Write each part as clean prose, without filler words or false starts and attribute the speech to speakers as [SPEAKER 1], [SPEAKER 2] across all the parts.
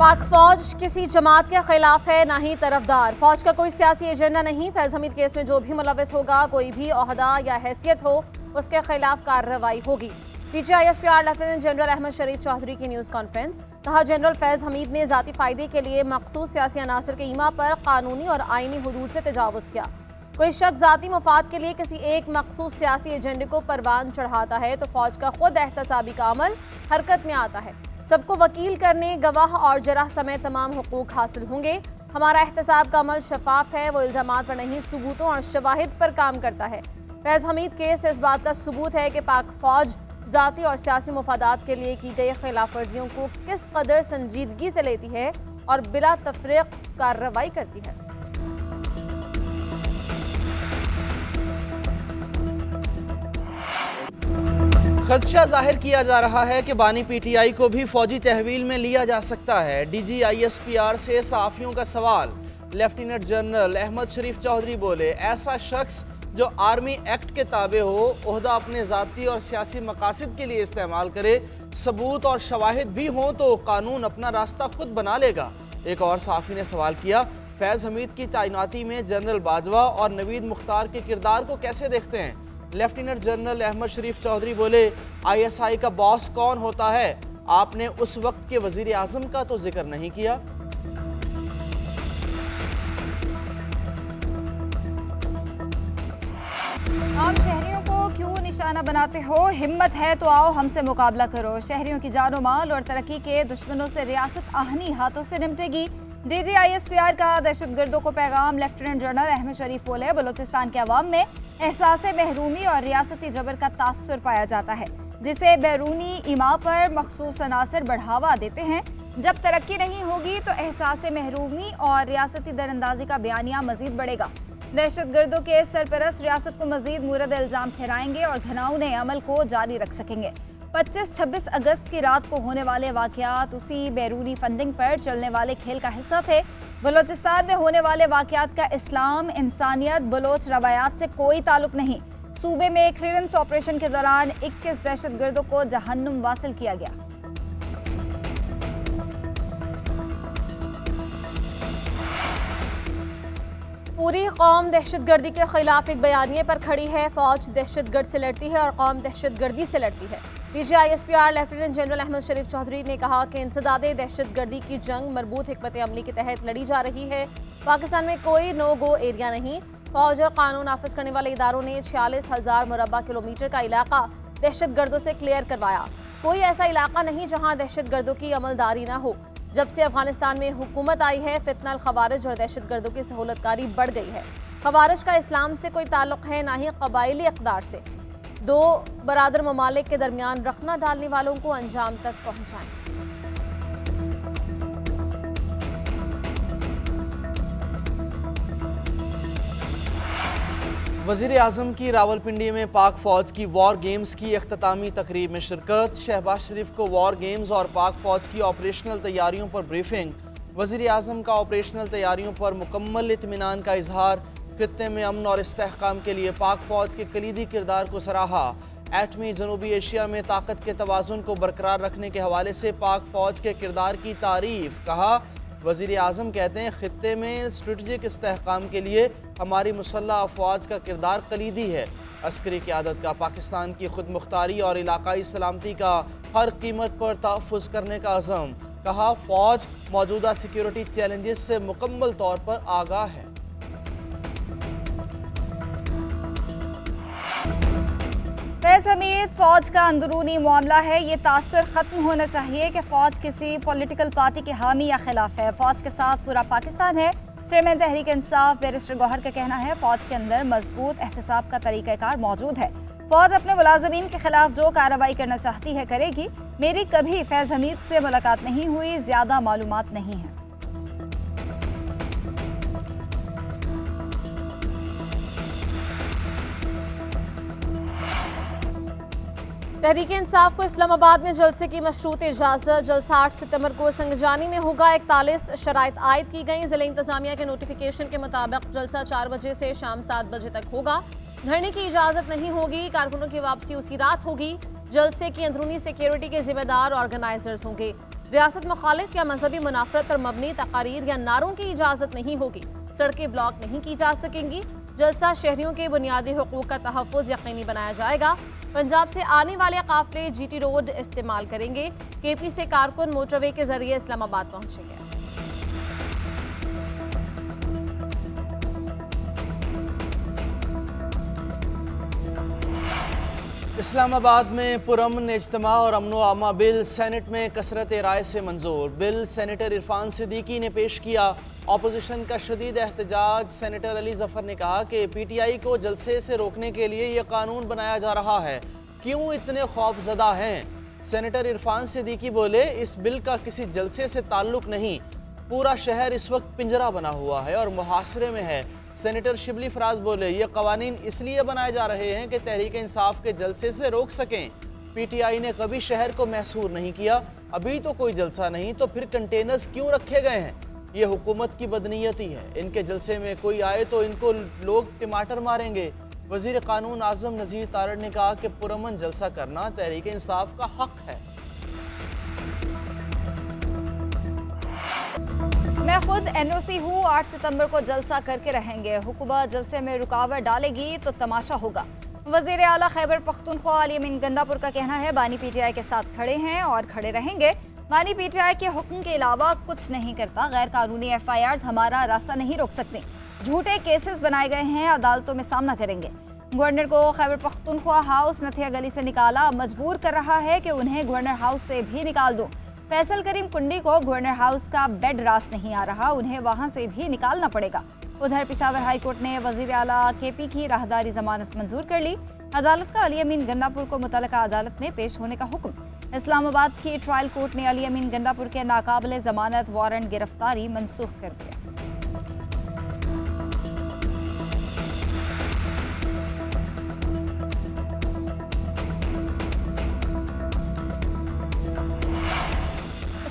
[SPEAKER 1] पाक फौज किसी जमात के खिलाफ है ना ही तरफदार। फौज का कोई सियासी एजेंडा नहीं। फैज हमीद केस में जो भी मुलविस होगा, कोई भी ओहदा या हैसियत हो, उसके खिलाफ कार्रवाई होगी। PGISPR लेफ्टिनेंट जनरल अहमद शरीफ चौधरी की न्यूज़ कॉन्फ्रेंस। कहा, जनरल फैज हमीद ने ज़ाती फ़ायदे के लिए मखसूस सियासी अनासर के ईमा पर कानूनी और आइनी हुदूद से तजावुज़ किया। कोई शख्स ज़ाती मफाद के लिए किसी एक मखसूस सियासी एजेंडे को परवान चढ़ाता है तो फौज का खुद एहतसाबी का अमल हरकत में आता है। सबको वकील करने, गवाह और जराह समेत तमाम हुकूक हासिल होंगे। हमारा एहतसाब का अमल शफाफ है, वो इल्ज़ामात पर नहीं, सबूतों और शवाहिद पर काम करता है। फैज हमीद केस इस बात का सबूत है कि पाक फौज ज़ाती और सियासी मुफादात के लिए की गई खिलाफ वर्जियों को किस कदर संजीदगी से लेती है और बिला तफरीक कार्रवाई करती है।
[SPEAKER 2] खदशा जाहिर किया जा रहा है कि बानी PTI को भी फौजी तहवील में लिया जा सकता है। DGISPR से सहाफ़ियों का सवाल। लेफ्टिनेंट जनरल अहमद शरीफ चौधरी बोले, ऐसा शख्स जो आर्मी एक्ट के ताबे हो, ओहदा अपने ज़ाती और सियासी मकासद के लिए इस्तेमाल करे, सबूत और शवाहिद भी हों तो कानून अपना रास्ता खुद बना लेगा। एक और सहाफ़ी ने सवाल किया, फैज़ हमीद की तैनाती में जनरल बाजवा और नवीद मुख्तार के किरदार को कैसे देखते हैं। लेफ्टिनेंट जनरल अहमद शरीफ चौधरी बोले, ISI का बॉस कौन होता है? आपने उस वक्त के वजीर आजम का तो जिक्र नहीं किया।
[SPEAKER 3] आम शहरियों को क्यों निशाना बनाते हो? हिम्मत है तो आओ हमसे मुकाबला करो। शहरियों की जानो माल और तरक्की के दुश्मनों से रियासत आहनी हाथों से निपटेगी। DGISPR का दहशतगर्दों को पैगाम। लेफ्टिनेंट जनरल अहमद शरीफ बोले, बलोचिस्तान के अवाम में एहसास महरूमी और रियासती जबर का तासुर पाया जाता है, जिसे बैरूनी इमा पर मखसूस अनासर बढ़ावा देते हैं। जब तरक्की नहीं होगी तो एहसास महरूमी और रियासती दरअंदाजी का बयानिया मजीद बढ़ेगा। दहशतगर्दों के सरपरस्त रियासत को मजीद मुरद इल्ज़ाम ठहराएंगे और घिनौने अमल को जारी रख सकेंगे। 25-26 अगस्त की रात को होने वाले वाक़यात उसी बैरूनी फंडिंग पर चलने वाले खेल का हिस्सा थे। बलोचिस्तान में होने वाले वाक़यात का इस्लाम, इंसानियत, बलोच रवायात से कोई ताल्लुक नहीं। सूबे में क्लियरेंस ऑपरेशन के दौरान 21 दहशतगर्दों को जहन्नुम वासिल किया गया।
[SPEAKER 1] पूरी कौम दहशतगर्दी के खिलाफ एक बयानिए पर खड़ी है। फौज दहशतगर्द से लड़ती है और कौम दहशतगर्दी से लड़ती है। DGISPR लेफ्टिनेंट जनरल अहमद शरीफ चौधरी ने कहा कि इंसदादे दहशतगर्दी की जंग मरबूत हिकमत अमली के तहत लड़ी जा रही है। पाकिस्तान में कोई नो गो एरिया नहीं। फौज और कानून नाफिज करने वाले इदारों ने 46,000 मुरबा किलोमीटर का इलाका दहशतगर्दों से क्लियर करवाया। कोई ऐसा इलाका नहीं जहां दहशतगर्दों की अमलदारी ना हो। जब से अफगानिस्तान में हुकूमत आई है, फितनल खवारिज और दहशतगर्दों की सहूलतकारी बढ़ गई है। खवारिज का इस्लाम से कोई ताल्लुक है, ना ही कबायली इक़दार से। दो बरादर ममालिक के दरमियान रखना डालने वालों को अंजाम तक पहुंचाएं।
[SPEAKER 2] वज़ीर आज़म की रावलपिंडी में पाक फौज की वॉर गेम्स की इख्तितामी तकरीब में शिरकत। शहबाज शरीफ को वॉर गेम्स और पाक फौज की ऑपरेशनल तैयारियों पर ब्रीफिंग। वज़ीर आज़म का ऑपरेशनल तैयारियों पर मुकम्मल इत्मीनान का इजहार। खित्ते में अमन और इस्तेहकाम के लिए पाक फौज के कलीदी किरदार को सराहा। एटमी जनूबी एशिया में ताकत के तवाज़ुन को बरकरार रखने के हवाले से पाक फौज के किरदार की तारीफ। कहा, वज़ीर आज़म कहते हैं, खित्ते में स्ट्रेटजिक इस्तेहकाम के लिए हमारी मुसल्लह अफवाज का किरदार कलीदी है। अस्करी क़यादत का पाकिस्तान की खुद मुख्तारी और इलाकाई सलामती का हर कीमत पर तहफ़्फ़ुज़ करने का अज़म। कहा, फ़ौज मौजूदा सिक्योरिटी चैलेंजेस से मुकम्मल तौर पर आगाह है।
[SPEAKER 3] फैज हमीद फौज का अंदरूनी मामला है। ये तासुर ख़त्म होना चाहिए कि फ़ौज किसी पॉलिटिकल पार्टी के हामी या खिलाफ है। फ़ौज के साथ पूरा पाकिस्तान है। चेयरमैन तहरीक इंसाफ बैरिस्टर गौहर का कहना है, फ़ौज के अंदर मजबूत एहतसाब का तरीक़ाकार मौजूद है। फ़ौज अपने मुलाज़मीन के खिलाफ जो कार्रवाई करना चाहती है करेगी। मेरी कभी फैज हमीद से मुलाकात नहीं हुई, ज़्यादा मालूमात नहीं है।
[SPEAKER 1] तहरीक इंसाफ को इस्लामाबाद में जलसे की मशरूत इजाज़त। जलसा 8 सितंबर को संगजानी में होगा। 41 शराइत आयद की गई। ज़िला इंतज़ामिया के नोटिफिकेशन के मुताबिक जलसा 4 बजे से शाम 7 बजे तक होगा। धरने की इजाज़त नहीं होगी। कारकुनों की वापसी उसी रात होगी। जलसे की अंदरूनी सिक्योरिटी के जिम्मेदार ऑर्गेनाइजर्स होंगे। रियासत मुखालिफ या मजहबी मुनाफरत पर मबनी तकारीर या नारों की इजाज़त नहीं होगी। सड़कें ब्लॉक नहीं की जा सकेंगी। जलसा शहरियों के बुनियादी हुकूक का तहफ़्फ़ुज़ यकीनी बनाया जाएगा। पंजाब से आने वाले काफिले GT रोड इस्तेमाल करेंगे। KP से कारकुन मोटरवे के जरिए इस्लामाबाद पहुंचेंगे।
[SPEAKER 2] इस्लामाबाद में पुरअमन इज्तिमा और अमनो आमा बिल सेनेट में कसरत राय से मंजूर। बिल सेनेटर इरफान सिद्दीकी ने पेश किया। अपोजिशन का शदीद एहतजाज। सेनेटर अली जफर ने कहा कि PTI को जलसे से रोकने के लिए यह कानून बनाया जा रहा है, क्यों इतने खौफजदा हैं। सेनेटर इरफान सिद्दीकी बोले, इस बिल का किसी जलसे से ताल्लुक नहीं, पूरा शहर इस वक्त पिंजरा बना हुआ है और मुहासरे में है। सेनेटर शिबली फराज बोले, ये कवानीन इसलिए बनाए जा रहे हैं कि तहरीक इंसाफ के जलसे से रोक सकें। PTI ने कभी शहर को महसूर नहीं किया, अभी तो कोई जलसा नहीं, तो फिर कंटेनर्स क्यों रखे गए हैं। ये हुकूमत की बदनीयती है, इनके जलसे में कोई आए तो इनको लोग टमाटर मारेंगे। वजीर कानून आजम नज़ीर तारड़ ने कहा कि पुरअमन जलसा करना तहरीक इंसाफ का हक है।
[SPEAKER 3] मैं खुद NOC हूँ, 8 सितंबर को जलसा करके रहेंगे। हुकूमत जलसे में रुकावट डालेगी तो तमाशा होगा। वजीर आला खैबर पख्तूनख्वा अली अमीन गंदापुर का कहना है, बानी PTI के साथ खड़े हैं और खड़े रहेंगे। बानी PTI के हुक्म के अलावा कुछ नहीं करता। गैर कानूनी FIRs हमारा रास्ता नहीं रोक सकते। झूठे केसेस बनाए गए हैं, अदालतों में सामना करेंगे। गवर्नर को खैबर पख्तूनख्वा हाउस नथिया गली से निकाला, मजबूर कर रहा है कि उन्हें गवर्नर हाउस से भी निकाल दूं। फैसल करीम कुंडी को गवर्नर हाउस का बेड रास नहीं आ रहा, उन्हें वहां से भी निकालना पड़ेगा। उधर पेशावर हाई कोर्ट ने वजीर आला KP की राहदारी जमानत मंजूर कर ली। अदालत का अली अमीन गंदापुर को मुतल्लिका अदालत में पेश होने का हुक्म। इस्लामाबाद की ट्रायल कोर्ट ने अली अमीन गंदापुर के नाकाबिले जमानत वारंट गिरफ्तारी मनसूख कर दिया।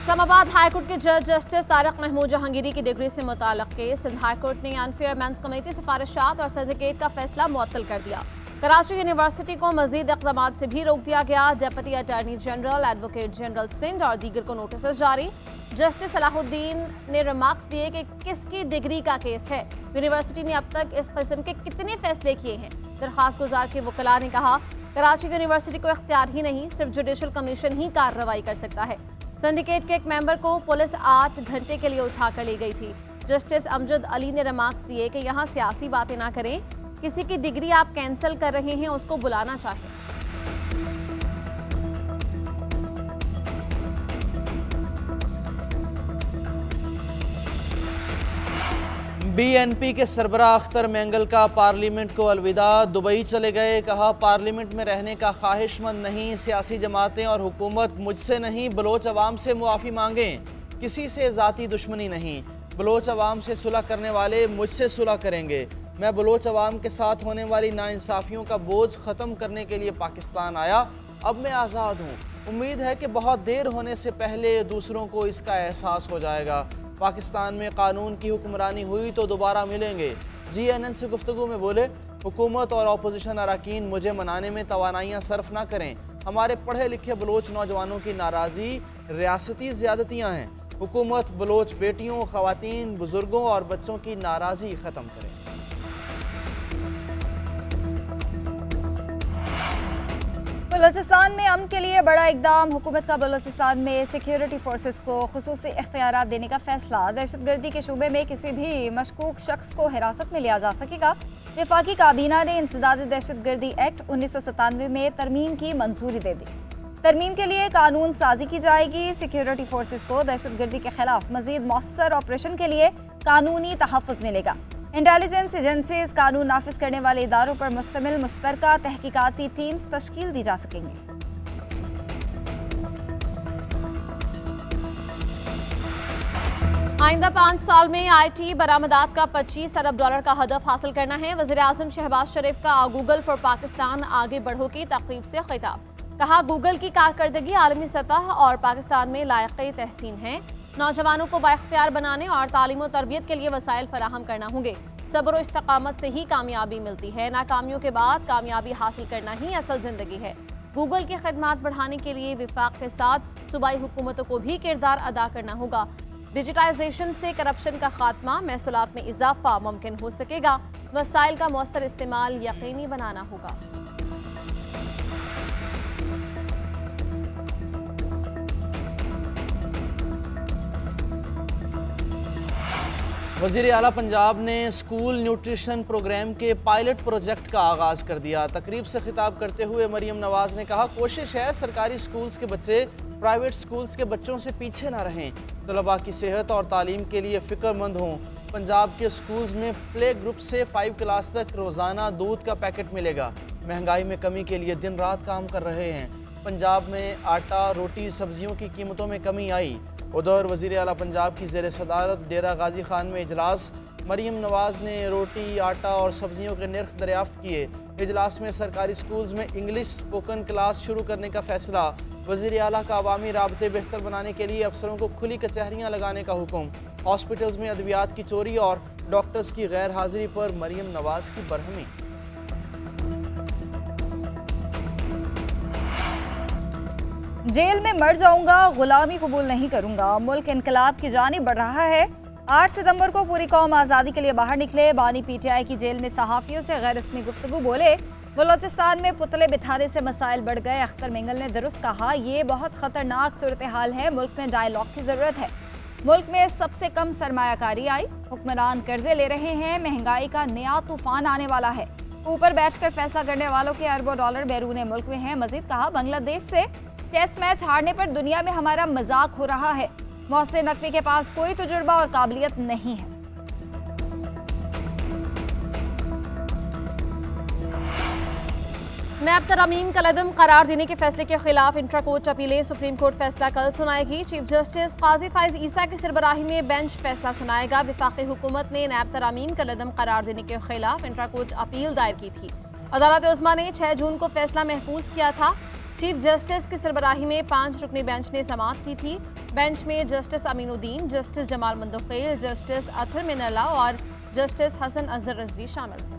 [SPEAKER 1] इस्लामाबाद हाईकोर्ट के जज जस्टिस तारिक महमूद जहांगीरी की डिग्री से मुताल्लिक़ केस। सिंध हाईकोर्ट ने अनफेयर मेंस कमेटी सिफारिशात और सिंडिकेट का फैसला मुअत्तल कर दिया। कराची यूनिवर्सिटी को मजीद इक़दामात से भी रोक दिया गया। Deputy attorney general, advocate general Sindh और दीगर को नोटिस जारी। जस्टिस सलाहुद्दीन ने रिमार्क्स दिए कि किसकी डिग्री का केस है, यूनिवर्सिटी ने अब तक इस किस्म के कितने फैसले किए हैं। दरख्वास्त गुजार के वकला ने कहा, कराची यूनिवर्सिटी को इख्तियार ही नहीं, सिर्फ जुडिशल कमीशन ही कार्रवाई कर सकता है। सिंडिकेट के एक मेंबर को पुलिस 8 घंटे के लिए उठा कर ले गई थी। जस्टिस अमजद अली ने रिमार्क्स दिए कि यहाँ सियासी बातें ना करें, किसी की डिग्री आप कैंसिल कर रहे हैं उसको बुलाना चाहिए।
[SPEAKER 2] BNP के सरबराह अख्तर मैंगल का पार्लियामेंट को अलविदा, दुबई चले गए। कहा, पार्लियामेंट में रहने का ख्वाहिशमंद नहीं, सियासी जमातें और हुकूमत मुझसे नहीं, बलोच अवाम से मुआफ़ी मांगें, किसी से ज़ाती दुश्मनी नहीं। बलोच अवाम से सुलह करने वाले मुझसे सुलह करेंगे। मैं बलोच अवाम के साथ होने वाली नाइंसाफ़ियों का बोझ ख़त्म करने के लिए पाकिस्तान आया, अब मैं आज़ाद हूँ। उम्मीद है कि बहुत देर होने से पहले दूसरों को इसका एहसास हो जाएगा। पाकिस्तान में कानून की हुक्मरानी हुई तो दोबारा मिलेंगे। GNN से गुफ्तगू में बोले, हुकूमत और अपोजिशन अरकान मुझे मनाने में तवानाइयाँ सर्फ ना करें। हमारे पढ़े लिखे बलोच नौजवानों की नाराज़गी रियासती ज़्यादतियाँ हैं। हुकूमत बलोच बेटियों, ख़वातीन, बुज़ुर्गों और बच्चों की नाराज़गी ख़त्म करे।
[SPEAKER 3] बलूचिस्तान में अमन के लिए बड़ा इकदाम। हुकूमत का बलूचिस्तान में सिक्योरिटी फोर्सेस को खुसूसी इख्तियारात देने का फैसला। दहशतगर्दी के शूबे में किसी भी मशकूक शख्स को हिरासत में लिया जा सकेगा। वफाकी काबीना ने इंसदाद दहशतगर्दी एक्ट 1997 में तरमीम की मंजूरी दे दी। तरमीम के लिए कानून साजी की जाएगी। सिक्योरिटी फोर्सेस को दहशतगर्दी के खिलाफ मजीद मौसर ऑपरेशन के लिए कानूनी तहफ़्फ़ुज़ मिलेगा। इंटेलिजेंस एजेंसीज कानून नाफिज करने वाले इदारों पर मुश्तमिल मुश्तरका तहकीकाती टीम्स तश्कील दी जा सकेंगी।
[SPEAKER 1] आइंदा 5 साल में IT बरामदात का $25 अरब का हदफ हासिल करना है। वज़ीर आज़म शहबाज शरीफ का गूगल फॉर पाकिस्तान आगे बढ़ो की तक़रीब से खिताब। कहा, गूगल की कारकर्दगी आलमी सतह और पाकिस्तान में लायक़ तहसीन है। नौजवानों को बाइख्तियार बनाने और तालीम और तरबियत के लिए वसाइल फराहम करना होंगे। सब्र और इस्तकामत से ही कामयाबी मिलती है। नाकामियों के बाद कामयाबी हासिल करना ही असल ज़िंदगी है। गूगल की खदमात बढ़ाने के लिए विफाक के साथ सूबाई हुकूमतों को भी किरदार अदा करना होगा। डिजिटाइजेशन से करप्शन का खात्मा, महसूलात में इजाफा मुमकिन हो सकेगा। वसाइल का मौसर इस्तेमाल यकीनी बनाना होगा।
[SPEAKER 2] वज़ीर आला पंजाब ने स्कूल न्यूट्रिशन प्रोग्राम के पायलट प्रोजेक्ट का आगाज़ कर दिया। तकरीब से खिताब करते हुए मरियम नवाज ने कहा, कोशिश है सरकारी स्कूल्स के बच्चे प्राइवेट स्कूल्स के बच्चों से पीछे ना रहें, तलबा की सेहत और तालीम के लिए फ़िक्रमंद हों। पंजाब के स्कूल्स में प्ले ग्रुप से 5 क्लास तक रोज़ाना दूध का पैकेट मिलेगा। महंगाई में कमी के लिए दिन रात काम कर रहे हैं। पंजाब में आटा, रोटी, सब्जियों की कीमतों में कमी आई। उधर वज़ीर आला पंजाब की ज़ेर सदारत डेरा गाजी खान में इजलास, मरियम नवाज ने रोटी, आटा और सब्जियों के निर्ख दरियाफ्त किए। इजलास में सरकारी स्कूल्स में इंग्लिश स्पोकन क्लास शुरू करने का फैसला। वज़ीर आला का अवामी राबते बेहतर बनाने के लिए अफसरों को खुली कचहरियाँ लगाने का हुक्म। हॉस्पिटल्स में अद्वियात की चोरी और डॉक्टर्स की गैर हाजिरी पर मरियम नवाज की बरहमी।
[SPEAKER 3] जेल में मर जाऊंगा, गुलामी कबूल नहीं करूंगा। मुल्क इनकलाब की जानिब बढ़ रहा है। 8 सितंबर को पूरी कौम आज़ादी के लिए बाहर निकले। बानी PTI की जेल में सहाफ़ियों से गैर रस्मी गुफ्तगू बोले। बलोचिस्तान में पुतले बिठाने से मसाइल बढ़ गए। अख्तर मेंगल ने दुरुस्त कहा, ये बहुत ख़तरनाक सूरत हाल है। मुल्क में डायलॉग की ज़रूरत है। मुल्क में सबसे कम सरमायाकारी आई। हुक्मरान कर्जे ले रहे हैं। महंगाई का नया तूफान आने वाला है। ऊपर बैठकर फैसला करने वालों के अरबों डॉलर बैरून मुल्क में हैं। मजीद कहा, बांग्लादेश से टेस्ट मैच हारने पर दुनिया में हमारा मजाक हो रहा है। मोहसिन नकवी के पास कोई तजुर्बा और काबिलियत नहीं है।
[SPEAKER 1] नैब तरमीम का कलअदम करार देने के फैसले के खिलाफ इंट्रा कोर्ट अपीलें। सुप्रीम कोर्ट फैसला कल सुनाएगी। चीफ जस्टिस काजी फाइज ईसा की सरबराही में बेंच फैसला सुनाएगा। वफाकी हुकूमत ने नैब तरमीम का कलअदम करार देने के खिलाफ इंट्रा कोर्ट अपील दायर की थी। अदालत उस्मा ने 6 जून को फैसला महफूज किया था। चीफ जस्टिस की सरबराही में 5 रुकनी बेंच ने समाअत की थी। बेंच में justice Aminuddin, justice Jamal Mandokhel, justice Athar Minallah और जस्टिस हसन अजहर रिजवी शामिल थे।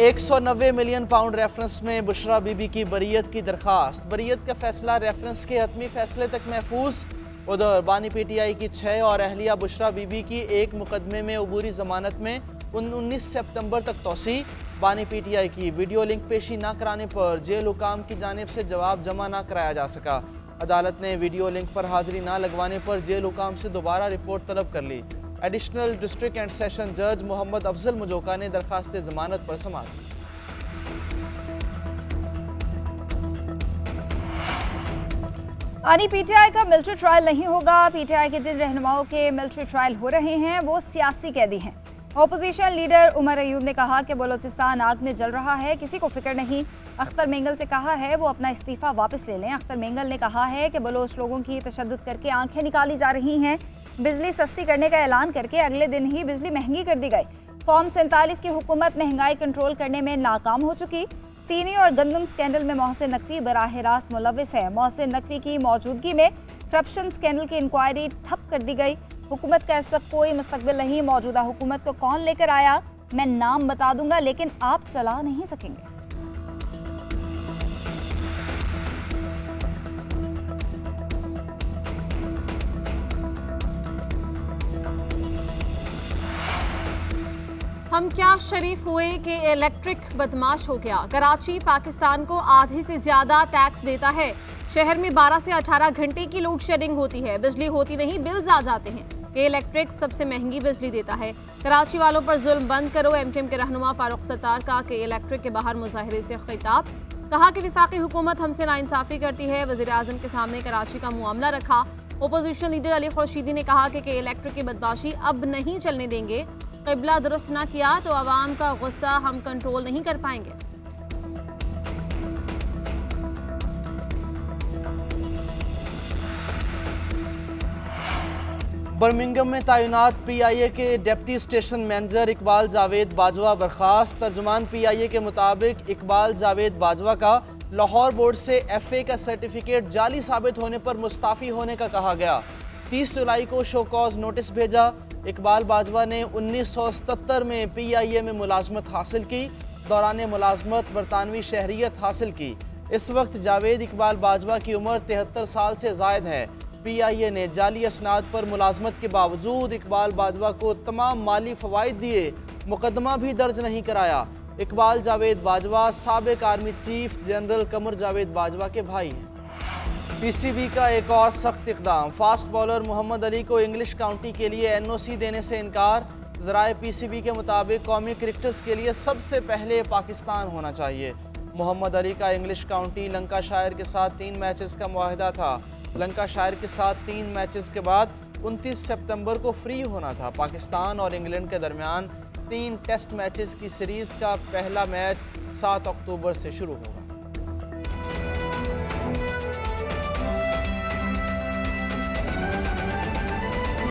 [SPEAKER 2] £190 मिलियन रेफरेंस में बुशरा बीबी की बरीयत की दरखास्त। बरीयत का फैसला रेफरेंस के हतमी फैसले तक महफूज। उधर बानी PTI की 6 और अहलिया बुशरा बीबी की एक मुकदमे में अबूरी जमानत में 19 सितंबर तक तोसी। बानी PTI की वीडियो लिंक पेशी न कराने पर जेल हुकाम की जानिब से जवाब जमा न कराया जा सका। अदालत ने वीडियो लिंक पर हाजिरी न लगवाने पर जेल हुकाम से दोबारा रिपोर्ट तलब कर ली। एडिशनल डिस्ट्रिक्ट एंड सेशन जज मोहम्मद अफजल मुजोका ने दरखास्त जमानत पर समाअत।
[SPEAKER 3] बानी PTI का मिलिट्री ट्रायल नहीं होगा। PTI के जिन रहनुमाओं के मिलिट्री ट्रायल हो रहे हैं वो सियासी कैदी हैं। ऑपोजिशन लीडर उमर अयूब ने कहा कि बलोचिस्तान आग में जल रहा है, किसी को फिक्र नहीं। अख्तर मेंगल से कहा है वो अपना इस्तीफा वापस ले लें। अख्तर मेंगल ने कहा है कि बलोच लोगों की तशद्दुद करके आंखें निकाली जा रही हैं। बिजली सस्ती करने का ऐलान करके अगले दिन ही बिजली महंगी कर दी गई। फॉर्म 47 की हुकूमत महंगाई कंट्रोल करने में नाकाम हो चुकी। चीनी और गंदम स्कैंडल में मोहसिन नकवी बराह रास्त मुलविस है। मोहसिन नकवी की मौजूदगी में करप्शन स्कैंडल की इंक्वायरी ठप कर दी गई। हुकूमत का इस वक्त कोई मुस्तकबिल नहीं। मौजूदा हुकूमत को कौन लेकर आया मैं नाम बता दूंगा, लेकिन आप चला नहीं सकेंगे।
[SPEAKER 1] हम क्या शरीफ हुए कि इलेक्ट्रिक बदमाश हो गया। कराची पाकिस्तान को आधे से ज्यादा टैक्स देता है। शहर में 12 से 18 घंटे की लोड शेडिंग होती है। बिजली होती नहीं, बिल्स आ जाते हैं। कि इलेक्ट्रिक सबसे महंगी बिजली देता है। कराची वालों पर जुल्म बंद करो। MKM के रहनुमा फारूक सत्तार का कि इलेक्ट्रिक के बाहर मुजाहिरे से खिताब। कहा कि विफाकी हुकूमत हमसे नाइंसाफी करती है। वज़ीर आज़म के सामने कराची का मामला रखा। ओपोजिशन लीडर अली खुर्शीदी ने कहा कि इलेक्ट्रिक की बदमाशी अब नहीं चलने देंगे। क़िबला दुरुस्त ना किया तो आवाम का गुस्सा हम कंट्रोल नहीं कर पाएंगे।
[SPEAKER 2] बर्मिंघम में तैनात PIA के deputy station manager Iqbal Javed Bajwa बर्खास्त। तर्जुमान PIA के मुताबिक इकबाल जावेद बाजवा का लाहौर बोर्ड से FA का सर्टिफिकेट जाली साबित होने पर मुस्ताफ़ी होने का कहा गया। 30 जुलाई को शो कॉज नोटिस भेजा। इकबाल बाजवा ने 1977 में PIA में मुलाजमत हासिल की। दौरान मुलाजमत बरतानवी शहरियत हासिल की। इस वक्त जावेद इकबाल बाजवा की उम्र 73 साल से ज़ायद है। PIA ने जाली असनाद पर मुलाजमत के बावजूद इकबाल बाजवा को तमाम माली फ़वाइद दिए, मुकदमा भी दर्ज नहीं कराया। इकबाल जावेद बाजवा साबिक army chief general Qamar Javed Bajwa के भाई हैं। PCB का एक और सख्त इक़दाम, फास्ट बॉलर मोहम्मद अली को इंग्लिश काउंटी के लिए NOC देने से इनकार। ज़राए PCB के मुताबिक कौमी क्रिकेटर्स के लिए सबसे पहले पाकिस्तान होना चाहिए। मोहम्मद अली का इंग्लिश काउंटी लंकाशायर के साथ 3 मैचेस का मुआहदा था। लंकाशायर के साथ 3 मैचेस के बाद 29 सितंबर को फ्री होना था। पाकिस्तान और इंग्लैंड के दरमियान 3 टेस्ट मैचेस की सीरीज़ का पहला मैच 7 अक्टूबर से शुरू होगा।